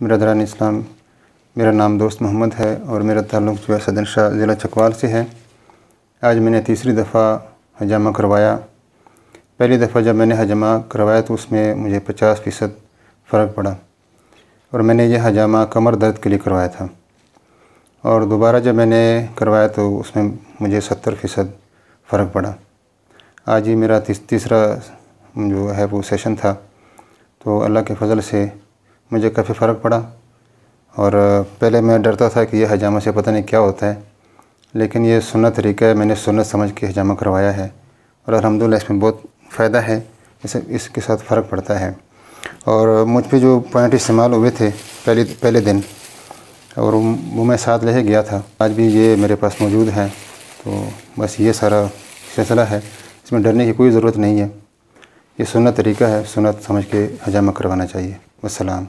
برادران اسلام، میرا نام دوست محمد ہے اور میرا تعلق جو ہے صدر شاہ ضلع چکوال سے ہے۔ آج میں نے تیسری دفعہ حجامہ کروایا۔ پہلی دفعہ جب میں نے حجامہ کروایا تو اس میں مجھے 50% فرق پڑا، اور میں نے یہ حجامہ کمر درد کے لیے کروایا تھا، اور دوبارہ جب میں نے کروایا تو اس میں مجھے 70% فرق پڑا۔ آج ہی میرا تیسرا جو ہے وہ سیشن تھا، تو اللہ کے فضل سے مجھے کافی فرق پڑا۔ اور پہلے میں ڈرتا تھا کہ یہ حجامہ سے پتہ نہیں کیا ہوتا ہے، لیکن یہ سنت طریقہ ہے، میں نے سنت سمجھ کے حجامہ کروایا ہے، اور الحمدللہ اس میں بہت فائدہ ہے، اس کے ساتھ فرق پڑتا ہے۔ اور مجھ پہ جو پوائنٹ استعمال ہوئے تھے پہلے دن، اور وہ میں ساتھ لے گیا تھا، آج بھی یہ میرے پاس موجود ہیں۔ تو بس یہ سارا سلسلہ ہے، اس میں ڈرنے کی کوئی ضرورت نہیں ہے، یہ سنت طریقہ ہے، سنت سمجھ کے حجامہ کروانا چاہیے۔ والسلام۔